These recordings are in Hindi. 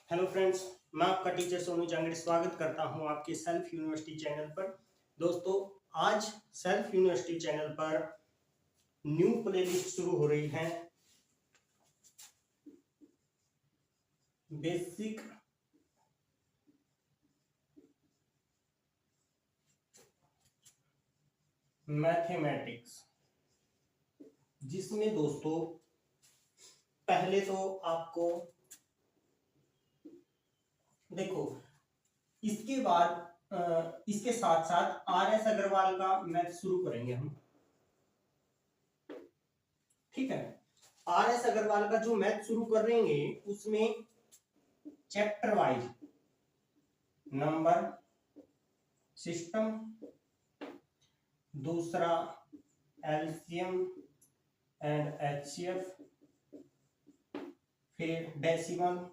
हेलो फ्रेंड्स, मैं आपका टीचर सोनू जांगड़ स्वागत करता हूं आपके सेल्फ यूनिवर्सिटी चैनल पर। दोस्तों, आज सेल्फ यूनिवर्सिटी चैनल पर न्यू प्लेलिस्ट शुरू हो रही है। बेसिक मैथमेटिक्स, जिसमें दोस्तों पहले तो आपको देखो, इसके बाद इसके साथ साथ RS अग्रवाल का मैथ शुरू करेंगे हम। ठीक है, RS अग्रवाल का जो मैथ शुरू करेंगे उसमें चैप्टर वाइज नंबर सिस्टम, दूसरा एलसीएम एंड एचसीएफ, फिर डेसिमल,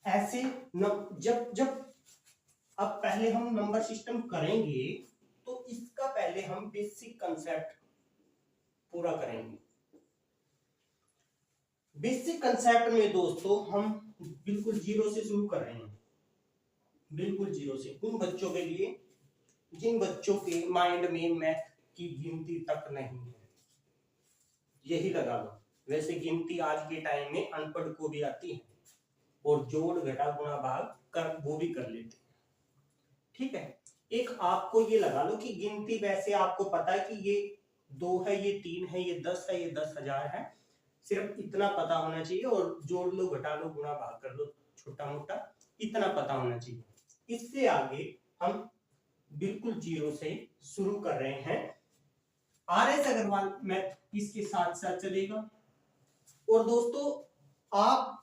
ऐसे जब जब अब पहले हम नंबर सिस्टम करेंगे तो इसका पहले हम बेसिक कंसेप्ट पूरा करेंगे। बेसिक कंसेप्ट में दोस्तों हम बिल्कुल जीरो से शुरू कर रहे हैं, बिल्कुल जीरो से। उन बच्चों के लिए जिन बच्चों के माइंड में मैथ की गिनती तक नहीं है, यही लगा लो। वैसे गिनती आज के टाइम में अनपढ़ को भी आती है और जोड़ घटा गुणा भाग कर वो भी कर लेते हैं। ठीक है, एक आपको ये लगा लो कि गिनती वैसे आपको पता है कि ये 2 है, ये 3 है, ये 10 है, ये 10,000 है, सिर्फ इतना पता होना चाहिए। और जोड़ लो घटा लो गुणा भाग कर लो, छोटा मोटा इतना पता होना चाहिए। इससे आगे हम बिल्कुल जीरो से शुरू कर रहे हैं। RS अग्रवाल मैथ इसके साथ साथ चलेगा। और दोस्तों, आप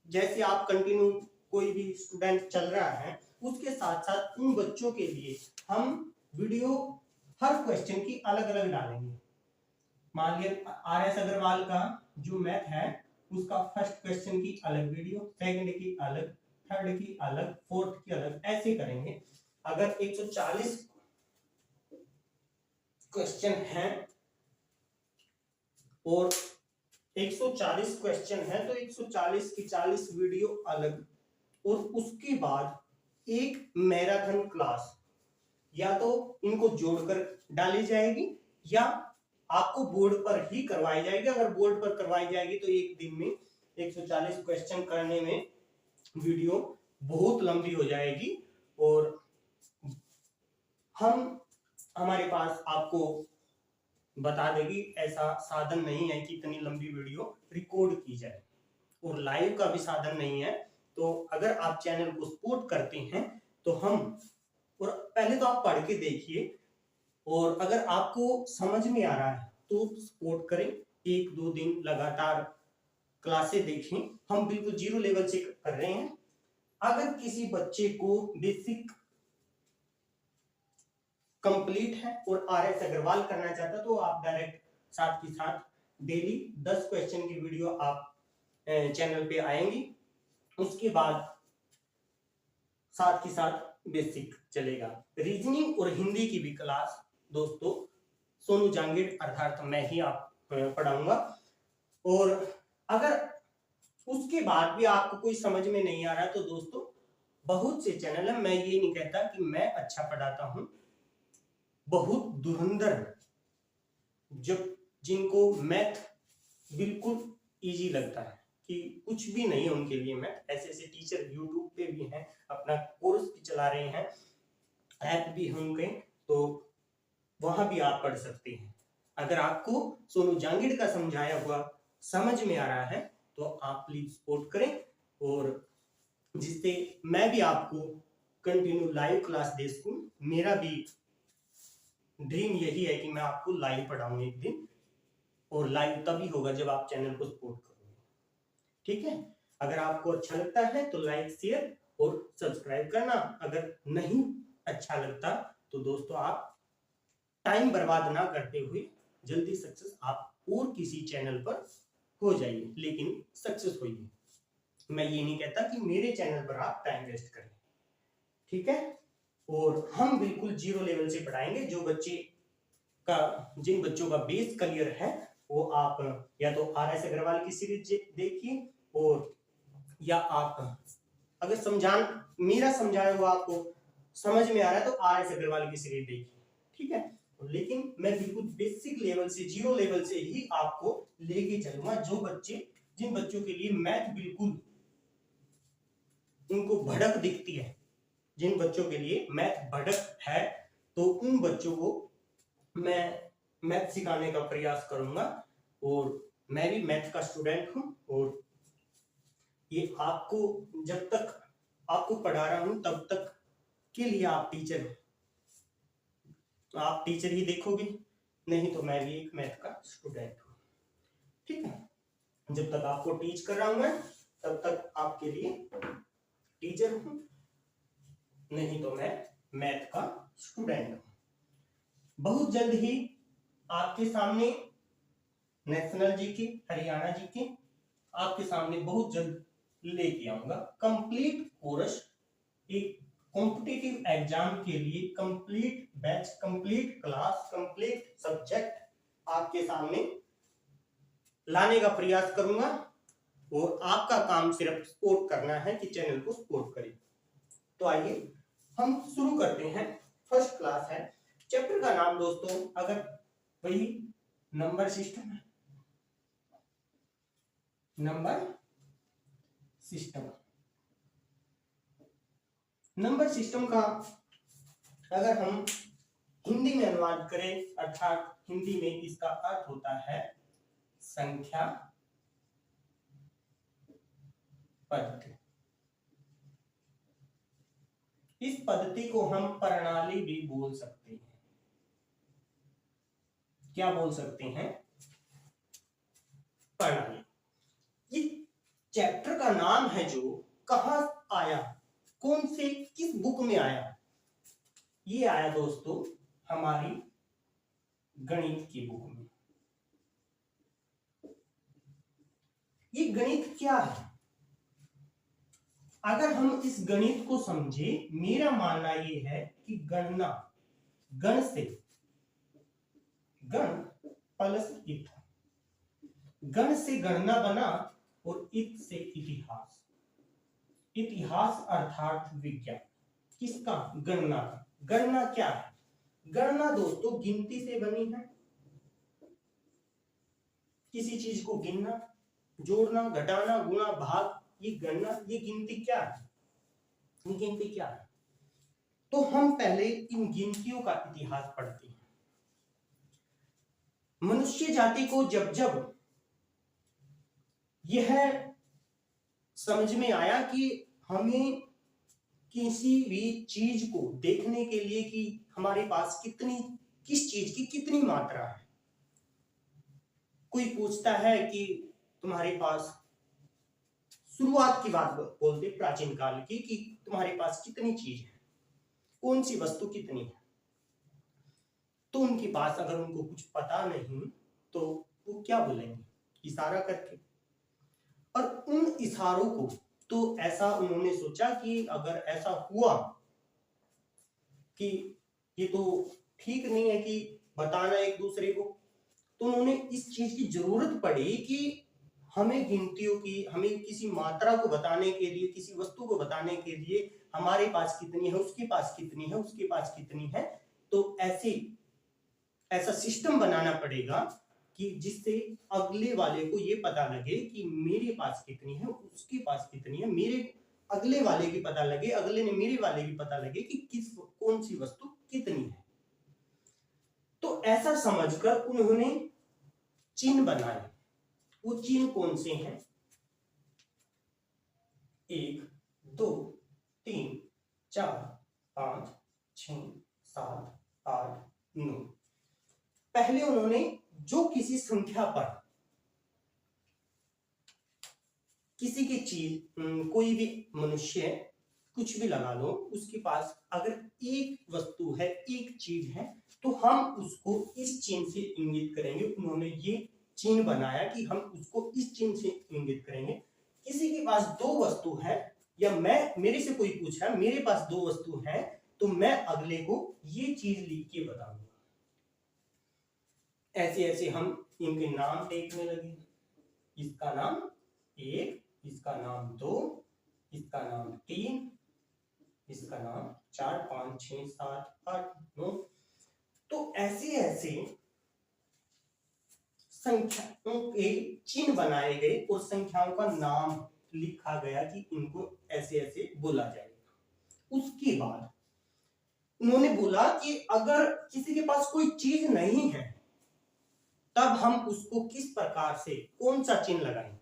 जैसे आप कंटिन्यू कोई भी स्टूडेंट चल रहा है, उसके साथ साथ उन बच्चों के लिए हम वीडियो हर क्वेश्चन की अलग अलग डालेंगे। मान लिया RS अग्रवाल का जो मैथ है उसका फर्स्ट क्वेश्चन की अलग वीडियो, सेकंड की अलग, थर्ड की अलग, फोर्थ की अलग, ऐसे करेंगे। अगर 140 क्वेश्चन है और 140 क्वेश्चन है तो 140 की 40 वीडियो अलग। और उसके बाद एक मैराथन क्लास या तो इनको जोड़कर डाली जाएगी या आपको बोर्ड पर ही करवाई जाएगी। अगर बोर्ड पर करवाई जाएगी तो एक दिन में 140 क्वेश्चन करने में वीडियो बहुत लंबी हो जाएगी और हमारे पास आपको बता देगी ऐसा साधन नहीं है कि इतनी लंबी वीडियो रिकॉर्ड की जाए, और लाइव का भी साधन नहीं है। तो अगर आप चैनल को सपोर्ट करते हैं तो हम, और पहले तो आप पढ़ के देखिए, और अगर आपको समझ में आ रहा है तो सपोर्ट करें। 1-2 दिन लगातार क्लासें देखें। हम बिल्कुल जीरो लेवल से कर रहे हैं। अगर किसी बच्चे को बेसिक कंप्लीट है और RS अग्रवाल करना चाहता है तो आप डायरेक्ट साथ के साथ डेली 10 क्वेश्चन की वीडियो आप चैनल पे आएंगी। उसके बाद साथ के साथ बेसिक चलेगा। रीजनिंग और हिंदी की भी क्लास दोस्तों सोनू जांगीड़ अर्थात मैं ही आप पढ़ाऊंगा। और अगर उसके बाद भी आपको कोई समझ में नहीं आ रहा है तो दोस्तों बहुत से चैनल है, मैं ये नहीं कहता कि मैं अच्छा पढ़ाता हूं, बहुत धुरंधर जब जिनको मैथ बिल्कुल इजी लगता है कि कुछ भी नहीं है उनके लिए मैथ, ऐसे ऐसे टीचर यूट्यूब पे भी हैं, अपना कोर्स भी चला रहे हैं, ऐप भी होंगे, तो वहां भी आप पढ़ सकते हैं। अगर आपको सोनू जांगीड़ का समझाया हुआ समझ में आ रहा है तो आप प्लीज सपोर्ट करें, और जिससे मैं भी आपको कंटिन्यू लाइव क्लास दे सकूं। मेरा भी ड्रीम यही है कि मैं आपको लाइव पढ़ाऊं एक दिन, और लाइव तभी होगा जब आप चैनल को सपोर्ट करोगे। ठीक है, अगर आपको अच्छा लगता है तो लाइक, शेयर और सब्सक्राइब करना। अगर नहीं अच्छा लगता तो दोस्तों आप टाइम बर्बाद ना करते हुए जल्दी सक्सेस आप और किसी चैनल पर हो जाइए, लेकिन सक्सेस होइए। मैं ये नहीं कहता कि मेरे चैनल पर आप टाइम वेस्ट करें। ठीक है, और हम बिल्कुल जीरो लेवल से पढ़ाएंगे। जिन बच्चों का बेस क्लियर है वो आप या तो RS अग्रवाल की सीरीज देखिए, और या आप अगर मेरा समझाया हुआ आपको समझ में आ रहा है तो RS अग्रवाल की सीरीज देखिए, ठीक है। लेकिन मैं बिल्कुल बेसिक लेवल से, जीरो लेवल से ही आपको लेके चलूंगा। जिन बच्चों के लिए मैथ बिल्कुल उनको भड़क दिखती है, जिन बच्चों के लिए मैथ भड़क है, तो उन बच्चों को मैं मैथ सिखाने का प्रयास करूंगा। और मैं भी मैथ का स्टूडेंट हूं, और ये आपको जब तक आपको पढ़ा रहा हूं तब तक के लिए आप टीचर हो, तो आप टीचर ही देखोगे, नहीं तो मैं भी एक मैथ का स्टूडेंट हूं, ठीक है। जब तक आपको टीच कर रहा हूं मैं, तब तक आपके लिए टीचर हूं, नहीं तो मैं मैथ का स्टूडेंट हूं। बहुत जल्द ही आपके सामने नेशनल जीके, हरियाणा जीके आपके सामने बहुत जल्द लेके आऊंगा। कंप्लीट कोर्स, एक कॉम्पिटिटिव एग्जाम के लिए complete batch, complete class, complete subject आपके सामने लाने का प्रयास करूंगा, और आपका काम सिर्फ सपोर्ट करना है कि चैनल को सपोर्ट करें। तो आइए हम शुरू करते हैं। फर्स्ट क्लास है, चैप्टर का नाम दोस्तों अगर वही नंबर सिस्टम है, नंबर सिस्टम। नंबर सिस्टम का अगर हम हिंदी में अनुवाद करें, अर्थात हिंदी में इसका अर्थ होता है संख्या पद्धति। इस पद्धति को हम प्रणाली भी बोल सकते हैं। क्या बोल सकते हैं? प्रणाली। ये चैप्टर का नाम है जो कहां आया, कौन से किस बुक में आया? ये आया दोस्तों हमारी गणित की बुक में। ये गणित क्या है? अगर हम इस गणित को समझे, मेरा मानना ये है कि गणना, गण से गण प्लस इत, गण से गणना बना, और इत से इतिहास। इतिहास अर्थात विज्ञान। किसका? गणना का। गणना क्या है? गणना दोस्तों गिनती से बनी है। किसी चीज को गिनना, जोड़ना, घटाना, गुणा, भाग, ये गणना, ये गिनती क्या है? गिनती क्या है? तो हम पहले इन गिनतियों का इतिहास पढ़ते हैं। मनुष्य जाति को जब जब यह समझ में आया कि हमें किसी भी चीज को देखने के लिए कि हमारे पास किस चीज की कितनी मात्रा है। कोई पूछता है कि तुम्हारे पास, शुरुआत की बात बोलते प्राचीन काल की, कि तुम्हारे पास कितनी चीज है, कौन सी वस्तु कितनी है, तो उनके पास अगर उनको कुछ पता नहीं तो वो क्या बोलेंगे? इशारा करके। और उन इशारों को तो ऐसा उन्होंने सोचा कि अगर ऐसा हुआ कि ये तो ठीक नहीं है कि बताना एक दूसरे को, तो उन्होंने इस चीज की जरूरत पड़ी कि हमें गिनतियों की, हमें किसी मात्रा को बताने के लिए, किसी वस्तु को बताने के लिए हमारे पास कितनी है, उसके पास कितनी है, उसके पास कितनी है, तो ऐसा सिस्टम बनाना पड़ेगा कि जिससे अगले वाले को ये पता लगे कि मेरे पास कितनी है, उसके पास कितनी है, मेरे अगले वाले की पता लगे, अगले ने मेरे वाले की पता लगे कि कौन सी वस्तु कितनी है। तो ऐसा समझकर उन्होंने चिन्ह बनाए। वो चिन्ह कौन से हैं? 1 2 3 4 5 6 7 8 9। पहले उन्होंने जो किसी संख्या पर किसी की चीज, कोई भी मनुष्य कुछ भी लगा लो, उसके पास अगर एक वस्तु है, एक चीज है, तो हम उसको इस चिन्ह से इंगित करेंगे। उन्होंने ये चिन्ह बनाया कि हम उसको इस चिन्ह से इंगित करेंगे। किसी के पास 2 वस्तु है, या मेरे से कोई पूछा मेरे पास 2 वस्तु है, तो मैं अगले को ये चीज लिख के बताऊंगा। ऐसे ऐसे हम इनके नाम देखने लगे। इसका नाम 1, इसका नाम 2, इसका नाम 3, इसका नाम 4, 5, 6, 7, 8, 9। तो ऐसे ऐसे संख्याओं के चिन्ह बनाए गए और संख्याओं का नाम लिखा गया कि इनको ऐसे ऐसे बोला जाएगा। उसके बाद उन्होंने बोला कि अगर किसी के पास कोई चीज नहीं है तब हम उसको किस प्रकार से कौन सा चिन्ह लगाएं।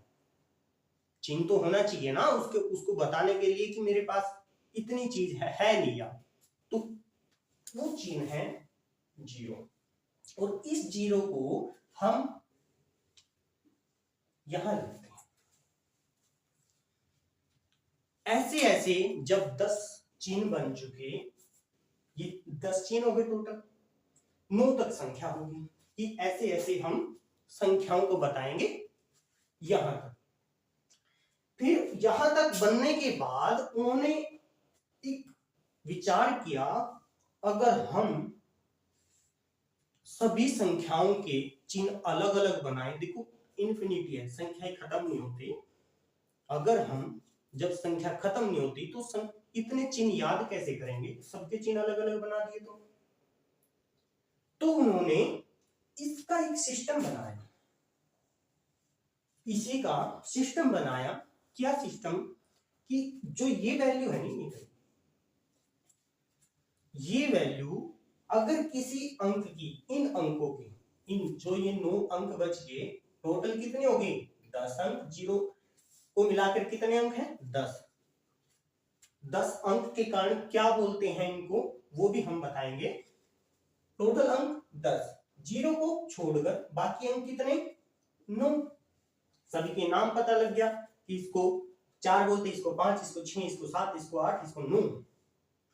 चिन्ह तो होना चाहिए ना उसको बताने के लिए कि मेरे पास इतनी चीज है नहीं यार। तो वो चिन्ह है 0 और इस 0 को हम यहां लिखते हैं। ऐसे ऐसे जब 10 चिन्ह बन चुके, ये 10 चिन्ह हो गए टोटल, 9 तक संख्या होगी कि ऐसे ऐसे हम संख्याओं को बताएंगे यहां तक। फिर यहां तक बनने के बाद उन्होंने एक विचार किया, अगर हम सभी संख्याओं के चिन्ह अलग अलग बनाए, देखो इन्फिनिटी है, संख्याएं खत्म नहीं होती, अगर हम जब संख्या खत्म नहीं होती तो इतने चिन्ह याद कैसे करेंगे, सबके चिन्ह अलग अलग बना दिए तो उन्होंने इसका एक सिस्टम बनाया। इसी का सिस्टम बनाया। क्या सिस्टम कि जो ये वैल्यू है नहीं, ये वैल्यू अगर किसी अंक की, इन अंकों की, इन जो ये 9 अंक बच गए, टोटल कितने हो गए 10 अंक, 0 को मिलाकर कितने अंक हैं 10। 10 अंक के कारण क्या बोलते हैं इनको, वो भी हम बताएंगे। टोटल अंक 10, 0 को छोड़कर बाकी अंक कितने 9। सभी के नाम पता लग गया कि इसको 4 बोलते, इसको 5, इसको 6, इसको 7, इसको 8, इसको 9,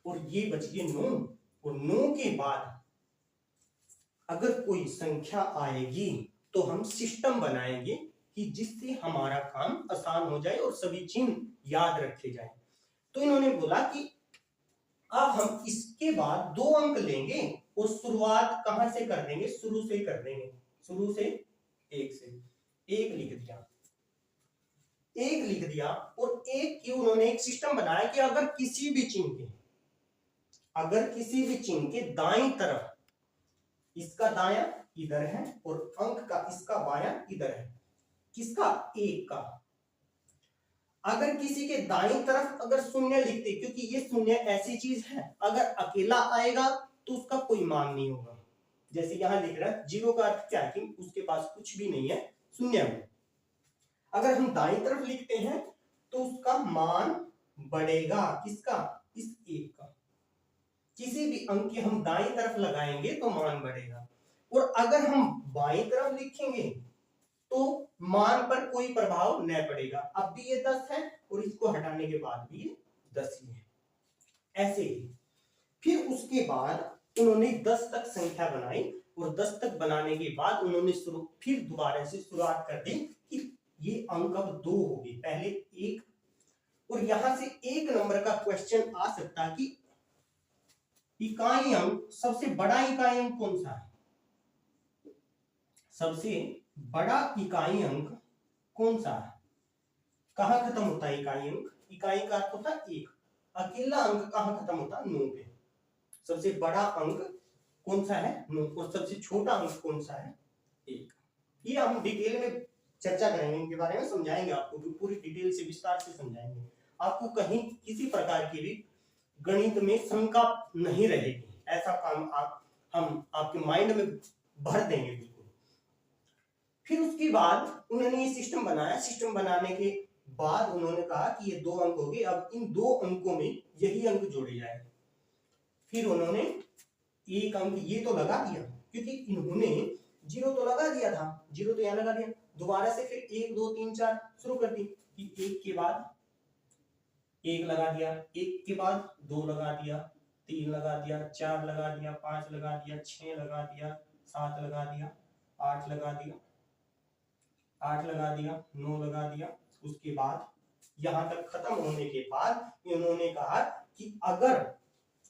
और ये बच गए 9। और 9 के बाद अगर कोई संख्या आएगी तो हम सिस्टम बनाएंगे कि जिससे हमारा काम आसान हो जाए और सभी चिन्ह याद रखे जाए। तो इन्होंने बोला कि अब हम इसके बाद 2 अंक लेंगे और शुरुआत कहां से कर देंगे, शुरू से कर देंगे, शुरू से 1 से। 1 लिख दिया, 1 लिख दिया, और 1 की उन्होंने एक सिस्टम बनाया कि अगर किसी भी चिन्ह के दाईं तरफ, इसका दायां इधर है और अंक का इसका बायां इधर है, किसका 1 का, अगर किसी के दाईं तरफ अगर शून्य लिखते, क्योंकि ये शून्य ऐसी चीज है अगर अकेला आएगा तो उसका कोई मान नहीं होगा। जैसे यहां लिख रहा है 0 का अर्थ क्या है कि उसके पास कुछ भी नहीं है, शून्य है। अगर हम दाईं तरफ लिखते हैं तो उसका मान बढ़ेगा, किसका, इस 1 का। किसी भी अंक के हम दाईं तरफ लगाएंगे तो मान बढ़ेगा, और अगर हम बाईं तरफ लिखेंगे तो मान पर कोई प्रभाव न पड़ेगा। अब भी ये 10 है और इसको हटाने के बाद भी ये 10 ही है, ऐसे ही। फिर उसके बाद उन्होंने 10 तक संख्या बनाई, और 10 तक बनाने के बाद उन्होंने फिर दोबारा से शुरुआत कर दी कि ये अंक अब 2 हो गए, पहले 1, और यहां से 1 नंबर का क्वेश्चन आ सकता कि इकाई अंक, सबसे बड़ा इकाई अंक कौन सा है, सबसे बड़ा इकाई अंक कौन सा है, कहां खत्म होता है इकाई अंक, इकाई का अर्थ होता है 1, अकेला अंक कहां खत्म होता है 9 पे। सबसे बड़ा अंक कौन सा है 9, और सबसे छोटा अंक कौन सा है 1। ये हम डिटेल में चर्चा करेंगे, इनके बारे में समझाएंगे आपको, पूरी डिटेल से विस्तार से समझाएंगे। आपको कहीं किसी प्रकार की भी गणित में शंका नहीं रहेगी, ऐसा काम हम आपके माइंड में भर देंगे बिल्कुल। फिर उसके बाद उन्होंने ये सिस्टम बनाया। सिस्टम बनाने के बाद उन्होंने कहा कि ये 2 अंक हो गए, अब इन 2 अंकों में यही अंक जोड़े जाए। फिर उन्होंने 1 अंक ये तो लगा दिया, क्योंकि इन्होंने 0 तो लगा दिया था, 0 तो यहां लगा दिया, दोबारा से फिर 1 2 3 4 शुरू कर दी कि 1 के बाद 1 लगा दिया, 1 के बाद 2 लगा दिया, 3 लगा दिया, 4 लगा दिया, 5 लगा दिया, 6 लगा दिया, 7 लगा दिया, 8 लगा दिया, 8 लगा दिया, 9 लगा दिया। उसके बाद यहां तक खत्म होने के बाद इन्होंने कहा कि अगर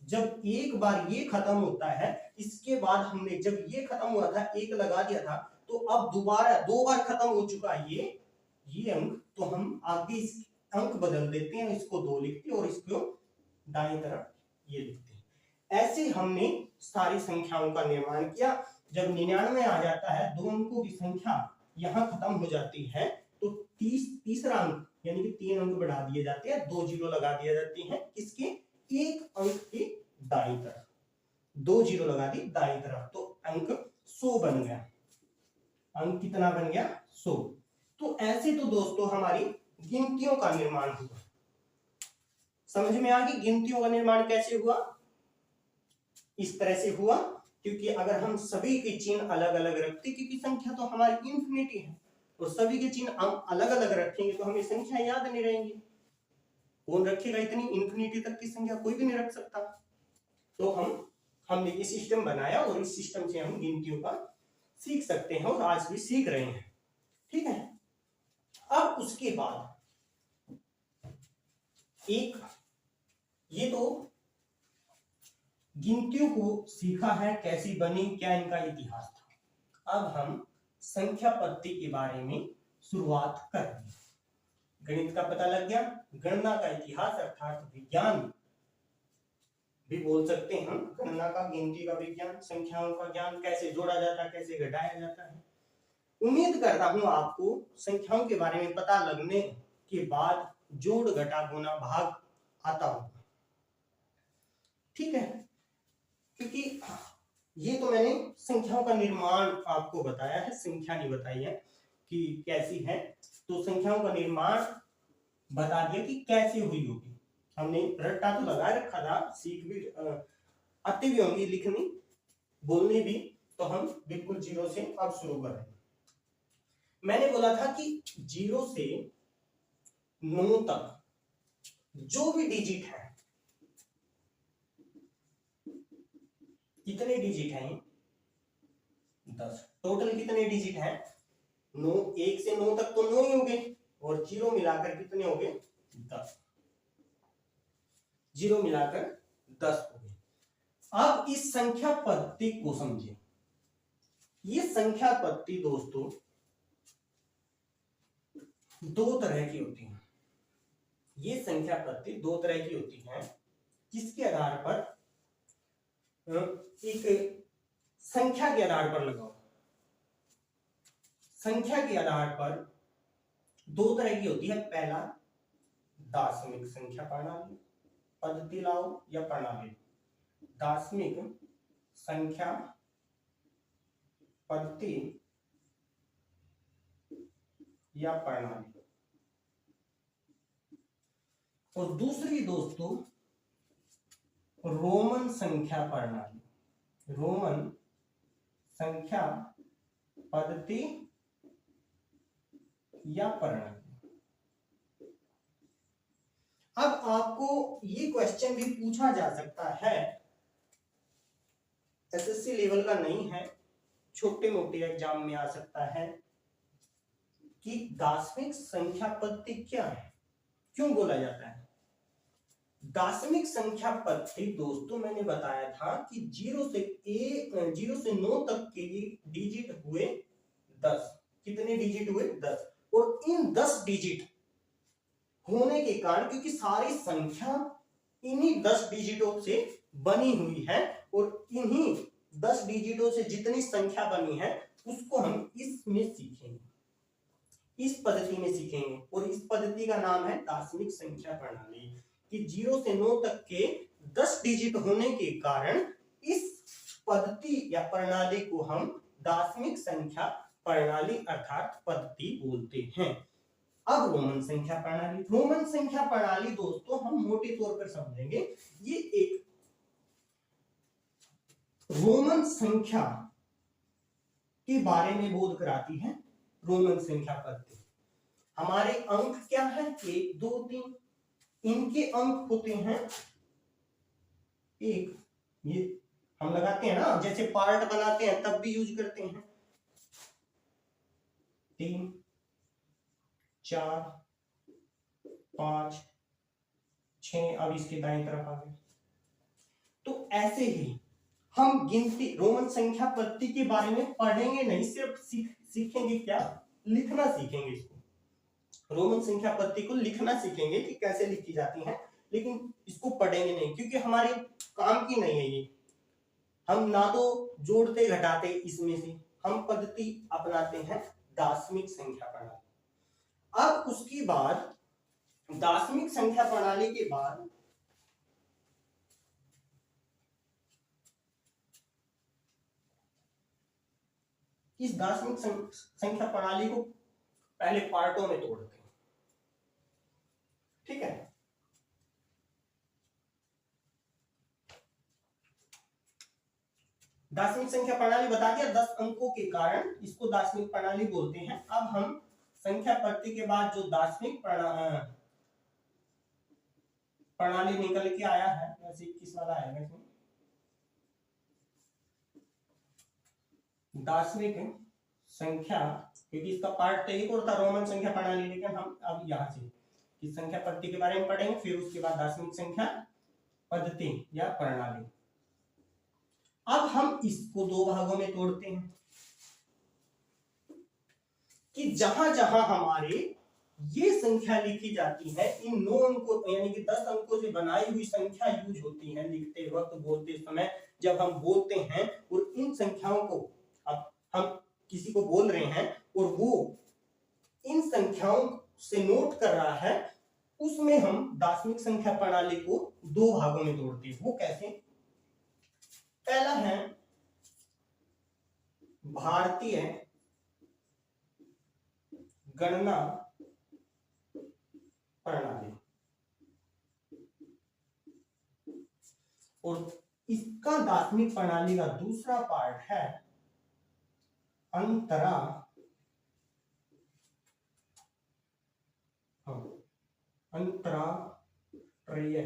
जब एक बार ये खत्म होता है, इसके बाद हमने जब ये खत्म हुआ था, एक लगा दिया था, तो अब दोबारा 2 बार खत्म हो चुका है ये अंक, तो हम आगे इस अंक बदल देते हैं, इसको 2 लिखते हैं और इसको दाएं तरफ ये लिखते हैं। ऐसे हमने सारी संख्याओं का निर्माण किया। जब 99 आ जाता है, 2 अंकों की संख्या यहां खत्म हो जाती है, तो तीसरा अंक यानी कि 3 अंक बढ़ा दिए जाते हैं, 2 जीरो लगा दिए जाते हैं, किसके, एक अंक के दाईं तरफ, 2 जीरो लगा दी दाईं तरफ, तो अंक 100 बन गया। अंक कितना बन गया, 100। तो ऐसे तो दोस्तों हमारी गिनतियों का निर्माण हुआ। समझ में आ गई गिनतियों का निर्माण कैसे हुआ? इस तरह से हुआ, क्योंकि अगर हम सभी के चिन्ह अलग अलग रखते, क्योंकि संख्या तो हमारी इन्फिनिटी है, और सभी के चिन्ह हम अलग अलग रखेंगे तो हमें संख्या याद नहीं रहेंगी। कौन रखेगा इतनी इन्फिनिटी तक की संख्या? कोई भी नहीं रख सकता। तो हमने ये सिस्टम बनाया, और इस सिस्टम से हम गिनतियों का सीख सकते हैं, और आज भी सीख रहे हैं। ठीक है। अब उसके बाद एक ये तो गिनतियों को सीखा है, कैसी बनी, क्या इनका इतिहास था। अब हम संख्या पद्धति के बारे में शुरुआत करेंगे। गणित का पता लग गया, गणना का इतिहास अर्थात विज्ञान भी बोल सकते हैं हम, गणना का, गिनती का विज्ञान, संख्याओं का ज्ञान, कैसे जोड़ा जाता है, कैसे घटाया जाता है। उम्मीद करता हूं आपको संख्याओं के बारे में पता लगने के बाद जोड़ घटा गुणा भाग आता होगा। ठीक है, क्योंकि ये तो मैंने संख्याओं का निर्माण आपको बताया है, संख्या नहीं बताई है कि कैसी है। तो संख्याओं का निर्माण बता दिया कि कैसे हुई होगी। हमने रट्टा तो लगा रखा था, सीख भी आती भी होंगी लिखनी बोलनी भी। तो हम बिल्कुल 0 से अब शुरू करें। मैंने बोला था कि 0 से 9 तक जो भी डिजिट है, कितने डिजिट हैं? 10। टोटल कितने डिजिट हैं? 9। 1 से 9 तक तो 9 ही हो गए, और 0 मिलाकर कितने हो गए? 10। 0 मिलाकर 10 हो गए। अब इस संख्या पद्धति को समझिए। ये संख्या पद्धति दोस्तों 2 तरह की होती है। ये संख्या पद्धति 2 तरह की होती है, किसके आधार पर? एक संख्या के आधार पर लगाओ। संख्या के आधार पर 2 तरह की होती है। पहला दार्शनिक संख्या प्रणाली, पद्धति लाओ या प्रणाली। दार्शनिक संख्या पद्धति या प्रणाली। और दूसरी दोस्तों रोमन संख्या प्रणाली, रोमन संख्या पद्धति या प्रणाली। अब आपको ये क्वेश्चन भी पूछा जा सकता है, एसएससी लेवल का नहीं है, छोटे मोटे एग्जाम में आ सकता है, कि दार्शनिक संख्या पद्धति क्या है, क्यों बोला जाता है? दार्शनिक संख्या पद्धति दोस्तों मैंने बताया था कि 0 से 9 तक के डिजिट हुए 10। कितने डिजिट हुए? 10। और इन 10 डिजिट होने के कारण, क्योंकि सारी संख्या इन्हीं 10 डिजिटों से बनी हुई है, और इन्हीं 10 डिजिटों से जितनी संख्या बनी है उसको हम इसमें सीखेंगे, इस पद्धति में सीखेंगे। और इस पद्धति का नाम है दार्शनिक संख्या प्रणाली, कि 0 से 9 तक के 10 डिजिट होने के कारण इस पद्धति या प्रणाली को हम दार्शनिक संख्या प्रणाली अर्थात पद्धति बोलते हैं। अब रोमन संख्या प्रणाली। रोमन संख्या प्रणाली दोस्तों हम मोटे तौर पर समझेंगे, ये एक रोमन संख्या के बारे में बोध कराती है। रोमन संख्या पद्धति, हमारे अंक क्या है? 1 2 3। इनके अंक होते हैं 1। ये हम लगाते हैं ना, जैसे पार्ट बनाते हैं तब भी यूज करते हैं। 3 4 5 6। अब इसके दाईं तरफ आ गए। तो ऐसे ही हम गिनती रोमन संख्या पद्धति के बारे में पढ़ेंगे नहीं, सिर्फ सीखेंगे क्या, लिखना सीखेंगे। इसको रोमन संख्या पद्धति को लिखना सीखेंगे कि कैसे लिखी जाती है, लेकिन इसको पढ़ेंगे नहीं क्योंकि हमारे काम की नहीं है ये। हम ना तो जोड़ते घटाते इसमें से, हम पद्धति अपनाते हैं दार्शनिक संख्या प्रणाली। अब उसके बाद दार्शनिक संख्या प्रणाली के बाद इस दार्शनिक संख्या प्रणाली को पहले पार्टों में तोड़ते हैं, ठीक है। दार्शनिक संख्या प्रणाली बता दिया, 10 अंकों के कारण इसको दार्शनिक प्रणाली बोलते हैं। अब हम संख्या पद्धति के बाद जो दार्शनिक प्रणाली निकल के आया है, वैसे 21 वाला आएगा इसमें, दार्शनिक संख्या, क्योंकि इसका पार्ट तो एक और था रोमन संख्या प्रणाली, लेकिन हम अब यहाँ से इस संख्या पद्धति के बारे में पढ़ेंगे, फिर उसके बाद दार्शनिक संख्या पद्धति या प्रणाली। अब हम इसको दो भागों में तोड़ते हैं कि जहां जहां हमारे ये संख्या लिखी जाती है, इन 9 अंकों यानी कि 10 अंकों से बनाई हुई संख्या यूज होती है लिखते वक्त, बोलते समय, जब हम बोलते हैं और इन संख्याओं को अब हम किसी को बोल रहे हैं और वो इन संख्याओं से नोट कर रहा है, उसमें हम दार्शनिक संख्या प्रणाली को दो भागों में तोड़ते हैं। वो कैसे? पहला है भारतीय गणना प्रणाली, और इसका दार्शनिक प्रणाली का दूसरा पार्ट है अंतरराष्ट्रीय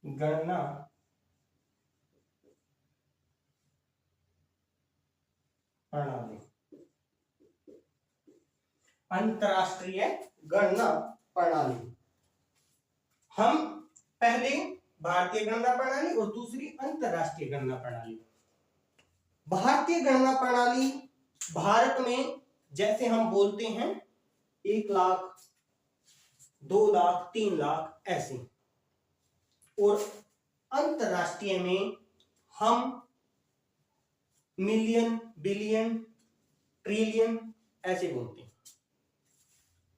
गणना प्रणाली। अंतरराष्ट्रीय गणना प्रणाली, हम पहले भारतीय गणना प्रणाली और दूसरी अंतरराष्ट्रीय गणना प्रणाली। भारतीय गणना प्रणाली भारत में जैसे हम बोलते हैं 1 लाख, 2 लाख, 3 लाख ऐसे, और अंतरराष्ट्रीय में हम मिलियन, बिलियन, ट्रिलियन ऐसे बोलते हैं,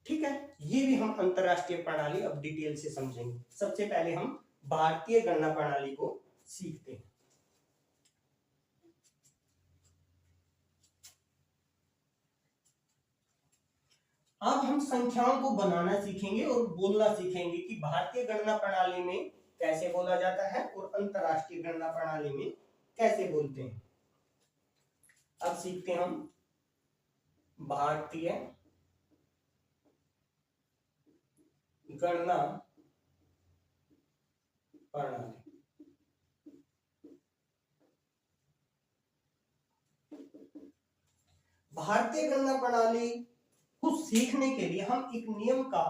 ठीक है। ये भी हम अंतरराष्ट्रीय प्रणाली अब डिटेल से समझेंगे। सबसे पहले हम भारतीय गणना प्रणाली को सीखते हैं। अब हम संख्याओं को बनाना सीखेंगे और बोलना सीखेंगे कि भारतीय गणना प्रणाली में कैसे बोला जाता है और अंतरराष्ट्रीय गणना प्रणाली में कैसे बोलते हैं। अब सीखते हैं हम भारतीय गणना प्रणाली। भारतीय गणना प्रणाली को सीखने के लिए हम एक नियम का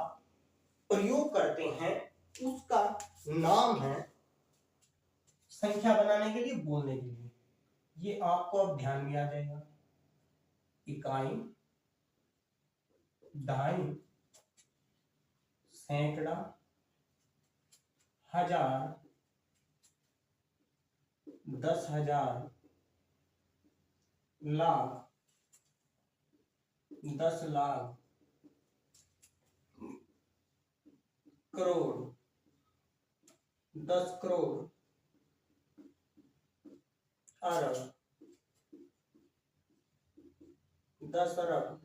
प्रयोग करते हैं, उसका नाम है संख्या बनाने के लिए, बोलने के लिए। ये आपको अब ध्यान में आ जाएगा। इकाई, दहाई, सैकड़ा, हजार, 10,000, लाख, 10 लाख, करोड़, 10 करोड़, अरब, 10 अरब,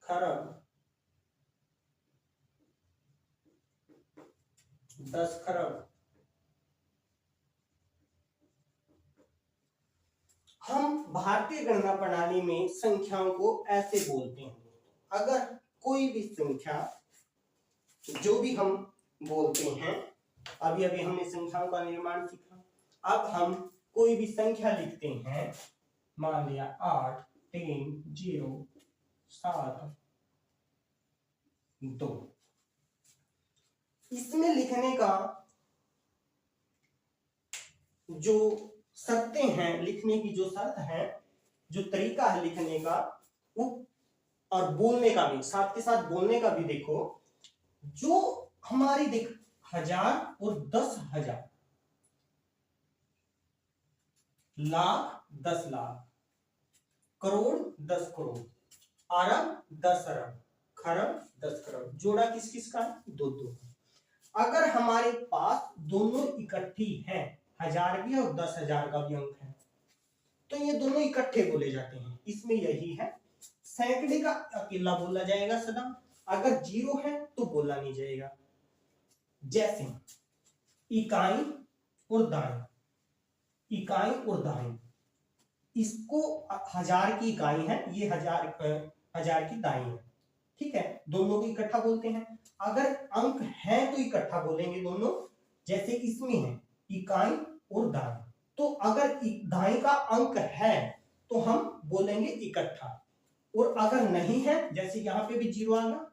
खरब, 10 खरब। हम भारतीय गणना प्रणाली में संख्याओं को ऐसे बोलते हैं। अगर कोई भी संख्या, जो भी हम बोलते हैं, अभी अभी हमने संख्याओं का निर्माण सीखा, अब हम कोई भी संख्या लिखते हैं, मान लिया 8, 3, 0, 7 2। इसमें लिखने का जो शर्तें हैं, लिखने की जो शर्त है, जो तरीका है लिखने का, वो और बोलने का भी, साथ के साथ बोलने का भी देखो। जो हमारी देख 1000 और 10,000, लाख 10 लाख, करोड़ 10 करोड़, अरब 10 अरब, खरब 10 खरब, जोड़ा किस किस का है? 2 अगर हमारे पास दोनों इकट्ठी हैं, 1000 भी और 10,000 का भी अंक है, तो ये दोनों इकट्ठे बोले जाते हैं। इसमें यही है, सैकड़े का अकेला बोला जाएगा सदा, अगर 0 है तो बोला नहीं जाएगा। जैसे इकाई और दाएं, इकाई और दाएं, इसको 1000 की इकाई है, ये 1000 की दाएं है, ठीक है, दोनों को इकट्ठा बोलते हैं। अगर अंक है तो इकट्ठा बोलेंगे दोनों, जैसे इसमें है इकाई और दाएं, तो अगर दाएं का अंक है तो हम बोलेंगे इकट्ठा, और अगर नहीं है, जैसे यहां पे भी 0 आ गया,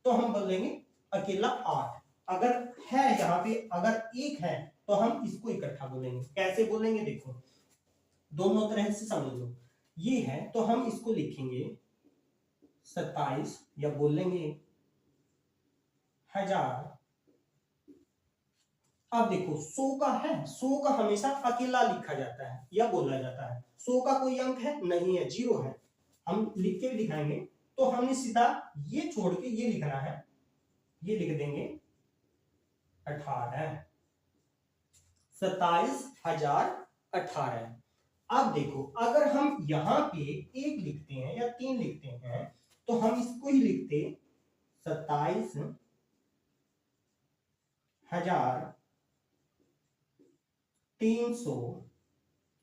तो हम बोलेंगे अकेला 8। अगर है यहां पे, अगर 1 है तो हम इसको इकट्ठा बोलेंगे। कैसे बोलेंगे देखो, दोनों तरह से समझ लो। ये है तो हम इसको लिखेंगे 27, या बोलेंगे 1000। अब देखो 100 का है, 100 का हमेशा अकेला लिखा जाता है या बोला जाता है। 100 का कोई अंक है नहीं है, 0 है, हम लिख के भी दिखाएंगे। तो हमने सीधा ये छोड़ के ये लिखना है, ये लिख देंगे 18, 27,018। अब देखो अगर हम यहां पे 1 लिखते हैं या 3 लिखते हैं, तो हम इसको ही लिखते 27,300।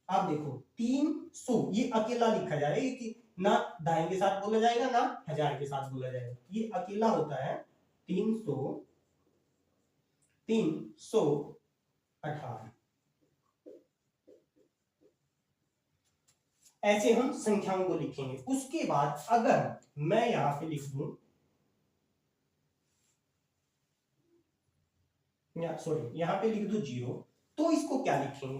अब देखो 300 ये अकेला लिखा जा रहा है, कि ना दाएं के साथ बोला जाएगा ना 1000 के साथ बोला जाएगा, ये अकेला होता है 318। ऐसे हम संख्याओं को लिखेंगे। उसके बाद अगर मैं यहां पे लिख दूं, सॉरी यहां पे लिख दूं 0, तो इसको क्या लिखेंगे?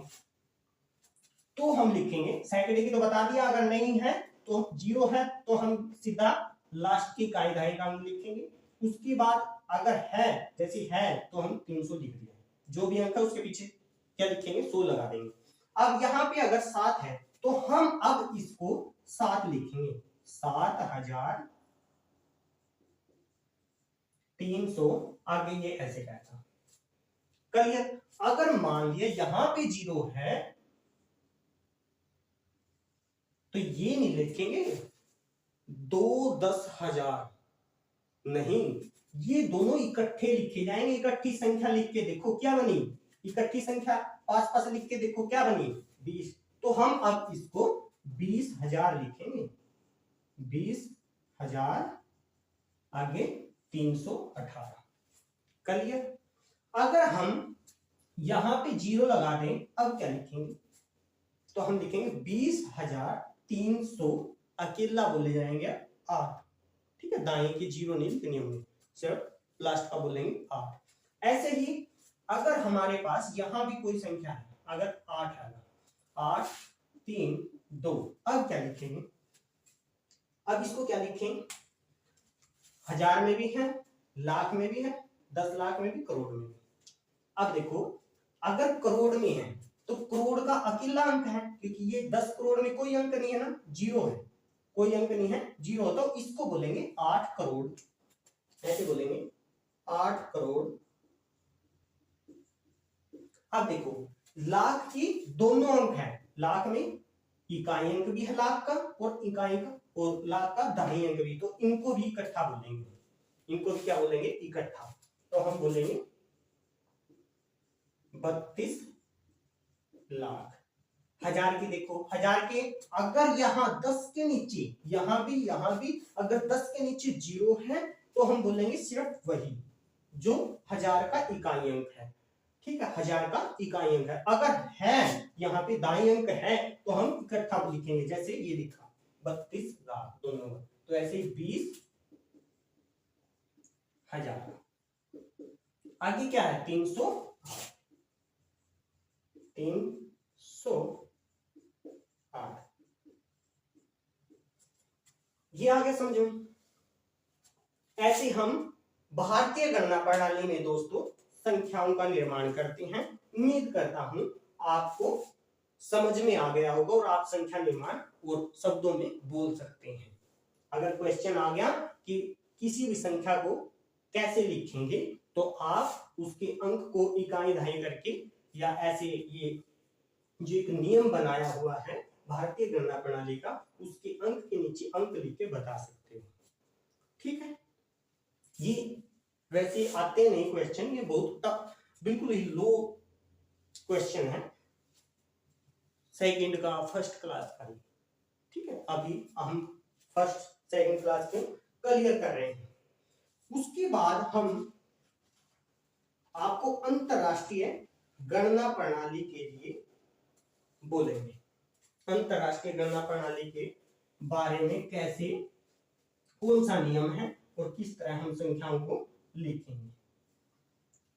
तो हम लिखेंगे, सैकड़े की तो बता दिया, अगर नहीं है तो 0 है तो हम सीधा लास्ट की इकाई दहाई का अंक लिखेंगे। उसके बाद अगर है, जैसे है तो हम 300 लिख दिया, जो भी अंक है उसके पीछे क्या लिखेंगे? 100 लगा देंगे। अब यहाँ पे अगर 7 है तो हम अब इसको 7 लिखेंगे, 7,300, आगे ये ऐसे कहता। क्लियर? अगर मान लिया यहां पे 0 है तो ये नहीं लिखेंगे 2,10,000, नहीं, ये दोनों इकट्ठे लिखे जाएंगे। इकट्ठी संख्या लिख के देखो क्या बनी, इकट्ठी संख्या पास पास लिख के देखो क्या बनी, 20। तो हम अब इसको 20,000 लिखेंगे, 20,000, आगे 318। क्लियर? अगर हम यहां पे 0 लगा दें, अब क्या लिखेंगे? तो हम लिखेंगे 20,300, अकेला बोले जाएंगे 8, ठीक है, दाएं के 0 नहीं लिखने होंगे, सिर्फ लास्ट का बोलेंगे 8। ऐसे ही अगर हमारे पास यहां भी कोई संख्या है, अगर 8 है, 8, 3, 2, अब क्या लिखेंगे? अब इसको क्या लिखेंगे? 1000 में भी है, लाख में भी है, 10 लाख में भी, करोड़ में भी। अब देखो अगर करोड़ में है तो करोड़ का अकेला अंक है, क्योंकि ये 10 करोड़ में कोई अंक नहीं है ना, 0 है, कोई अंक नहीं है, 0, तो इसको बोलेंगे 8 करोड़, ऐसे बोलेंगे 8 करोड़। अब देखो लाख की दोनों अंक है, लाख में इकाई अंक भी है लाख का, और इकाई का और लाख का दहाई अंक भी, तो इनको भी इकट्ठा बोलेंगे, इनको भी क्या बोलेंगे? इकट्ठा। तो हम बोलेंगे 32 लाख। 1000 की देखो, 1000 के अगर यहाँ 10 के नीचे, यहां भी अगर 10 के नीचे 0 है तो हम बोलेंगे सिर्फ वही जो 1000 का इकाई अंक है, ठीक है, 1000 का इकाई अंक है। अगर है यहाँ पे दाई अंक है तो हम इकट्ठा लिखेंगे, जैसे ये लिखा 32 लाख दोनों में, तो ऐसे ही 20,000। आगे क्या है 308। ये आगे समझो। ऐसे हम भारतीय गणना प्रणाली में दोस्तों संख्याओं का निर्माण करते हैं। उम्मीद करता हूं आपको समझ में आ गया होगा और आप संख्या निर्माण और शब्दों में बोल सकते हैं। अगर क्वेश्चन आ गया कि किसी भी संख्या को कैसे लिखेंगे, तो आप उसके अंक को इकाई दहाई करके या ऐसे ये जो एक नियम बनाया हुआ है भारतीय गणना प्रणाली का, उसके अंक के नीचे अंक लिख के बता सकते हो। ठीक है, ये वैसे आते नहीं क्वेश्चन, ये बहुत टफ, बिल्कुल ही लो क्वेश्चन है, सेकंड का फर्स्ट क्लास का। ठीक है, अभी हम फर्स्ट सेकंड क्लास को क्लियर कर रहे हैं। उसके बाद हम आपको अंतरराष्ट्रीय गणना प्रणाली के लिए बोलेंगे। अंतरराष्ट्रीय गणना प्रणाली के बारे में कैसे, कौन सा नियम है और किस तरह हम संख्याओं को लिखेंगे।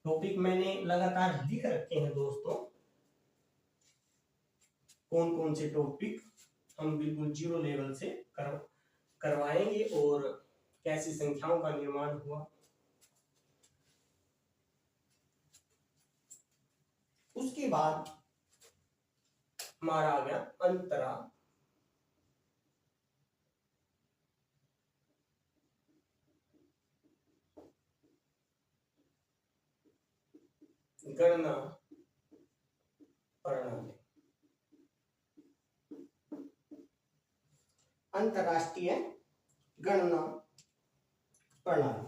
टॉपिक मैंने लगातार लिख रखे हैं दोस्तों, कौन कौन से टॉपिक हम बिल्कुल जीरो लेवल से करवाएंगे और कैसी संख्याओं का निर्माण हुआ। उसके बाद हमारा आ गया अंतरा गणना प्रणाली, अंतरराष्ट्रीय गणना प्रणाली।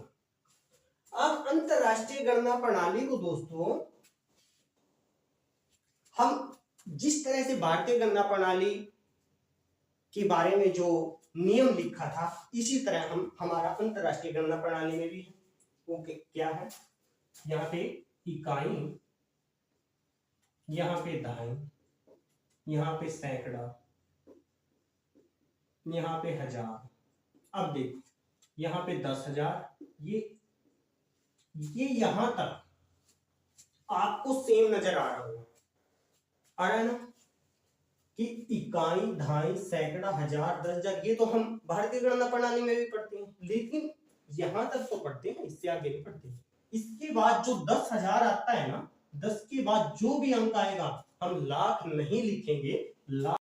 अब अंतरराष्ट्रीय गणना प्रणाली को दोस्तों हम जिस तरह से भारतीय गणना प्रणाली के बारे में जो नियम लिखा था, इसी तरह हम हमारा अंतरराष्ट्रीय गणना प्रणाली में भी है। वो क्या है, यहाँ पे इकाई, यहाँ पे दहाई, यहाँ पे सैकड़ा, यहाँ पे हजार। अब देखो यहाँ पे 10,000, ये यहां तक आपको सेम नजर आ रहा होगा, आ रहा है ना, कि इकाई, दहाई, सैकड़ा, हजार, 10,000, ये तो हम भारतीय गणना प्रणाली में भी पढ़ते हैं, लेकिन यहां तक तो पढ़ते हैं, इससे आगे नहीं पढ़ते। इसके बाद जो 10,000 आता है ना, 10 के बाद जो भी अंक आएगा हम लाख नहीं लिखेंगे, लाख